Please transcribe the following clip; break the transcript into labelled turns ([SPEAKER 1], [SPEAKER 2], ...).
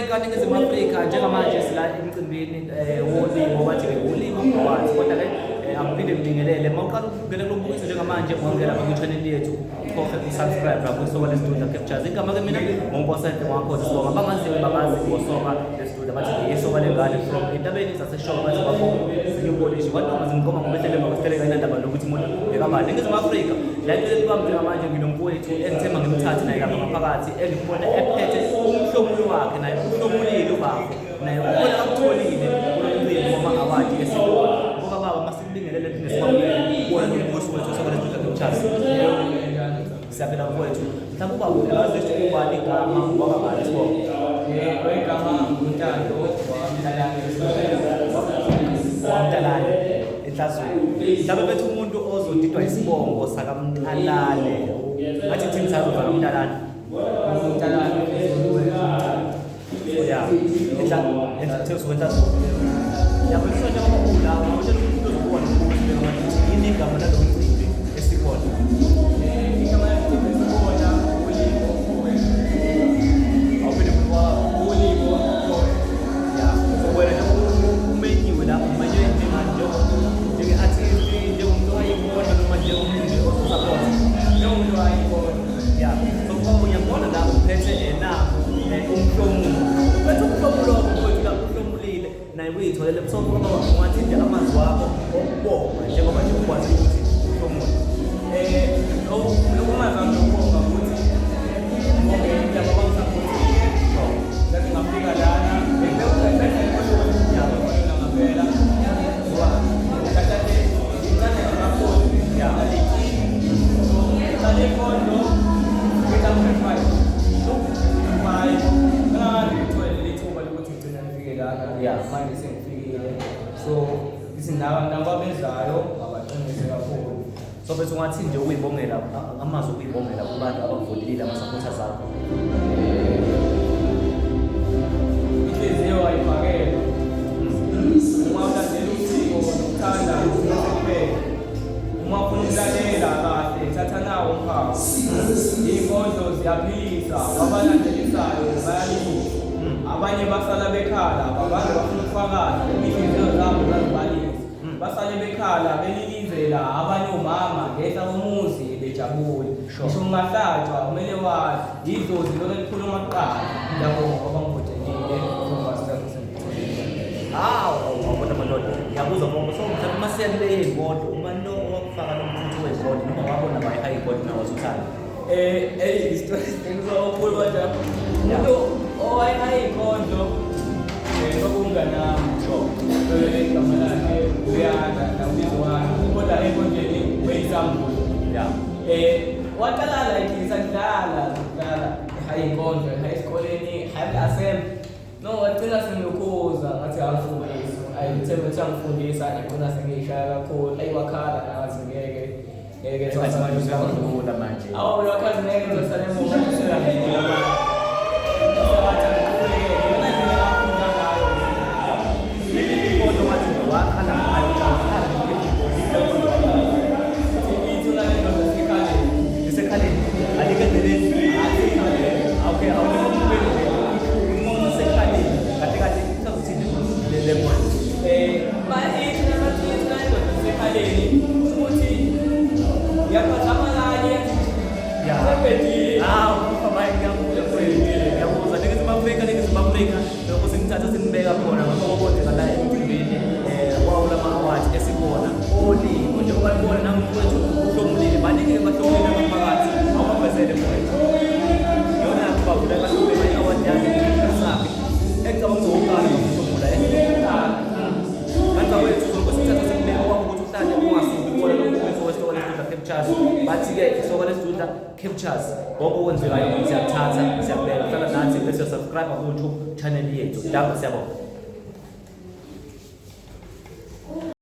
[SPEAKER 1] Afrika ningizimu Afrika njengamanje sila emcimbini wolimo bathi ulimo awards kodwa ke akuphinde ngibingelele mawuqala ukungena kulombukiso njengamanje ungangena lapha ku-channel yethu ukhohle ukusubscribe lapho isoka lesitudio Captures igama ke mina ngongibosente wakhoza sibonga abangaziwe bangazi ngosoka lesitudio bathi isoka lengane from entabeni zaseshowe bathi bakho sinyokolishi kwanoma zingikoma ngobehlele bakusiteleka inandaba lokuthi umuntu ekabani ningizimu Afrika la into kwami njengamanje nginomfowethu engithemba ngimthathe naye lapha ngaphakathi engibona ephethe umhlomulo wakhe naye uhlomulile ubaba naye ubona akutholile kulomcimbi wama award esikole ngoba baba masibingelele nesibabulele ubona nombuso wethu soka lesitudio Captures siyaphela mfowethu mhlawumbe ubaba uyazi ukuthi ubani igama wakabani sibonga
[SPEAKER 2] igama uNtando
[SPEAKER 1] wamntalane enhlazweni mhlawumbe bethu umuntu ozodidwa isibongo sakamntalane ngathi thini sazoba kamntalane ya enhlazweni yabo isonto ngoba utshela umuntu ozobona ukuthi yini igama lalomcimbi esikhona
[SPEAKER 2] igama lalomcimbi esikhona
[SPEAKER 1] awuphethe kuba ulimo ya wena umenyiwe lapho manje njenge-artist njengomuntu wayibona noma njengomuntu osupport
[SPEAKER 2] njengomuntu wayibona
[SPEAKER 1] ya so ngoba uyabona la uphethe umhlomulo uphethe umhlomulo wakho mfowethu la uhlomulile naye uyitholele busobho ngoba ungathi nje amazwi wakho okubonga njengoba nje ukwazi ukuthi uhlomule
[SPEAKER 2] lokumazami lokubonga ukuthi bonke indaba bangisapotile ngathi ngafika lana ngempela manje sengifikile so isindababenzayo ngabaqinise kakhulu
[SPEAKER 1] so bese ungathi nje ukuyibongela amazwi okuyibongela kubantu abavotile ama-supporters akho
[SPEAKER 2] inhliziyo wayiphakela uma ulandela usiko nokuthanda kuphela uma ufuna ukulalela kahle thatha nawo umphako iy'nkondlo ziyaphilisa abalandelisayo bayalisa abanye basala bekhala abanye bafuna ukufakaza imihliziyo zabo zazibalisa basale bekhala belilizela abanye omama ngehla komuzi bejabule ngisho ungahlatshwa kumele wazi idlozi lona likhuluma kuqala ngiyabonga ngoba ngivotelile
[SPEAKER 1] awubona madoda ngiyabuza bonke so mhlawumbe masiyakule iy'moto ubani lo owakufaka lo mfutho wey'moto noma wabona bayi-high-court nawazuthanda
[SPEAKER 2] istori sengizokhulu kodwa umuntu owayihayikondlo kwakunganami igama lakhe uyanda nawizwani kodwa enkondleni weyisambulu waqala like sakudlala ihayikondlo esikoleni assembly no wagcina sengilokhuza ngathi angifundisa ayithembe ukuthi angifundisa igcina sengiyishaya kakhulu ayiwakhala ngathi ngeke
[SPEAKER 1] manje
[SPEAKER 2] awu lokhazi ngeke ngizosala emuva
[SPEAKER 1] lokho sengithatha sengibeka khona ngakho la emcimbini wawula ama-awards esikhona olimo njengoba libona namfowethu uhlomulile baningi-ke bahlomulile ngaphakathi awubavezele mfowethu yona-ke bavula bahlomulile i-award yakhe sakhe engicabanga uzokuqala ngakuhlomula kanti wethu lokho singithatha sengibeka kwabo ukuthi uhlale ungasuki khona nomfowethu wesoka lesitudio Captures bathi-ke isoka lesitudio Captures bonke okwenzekayo siyakuthatha siyakubeka hlala nathi bese subscribe ku-YouTube channel yethu. Siyabonga.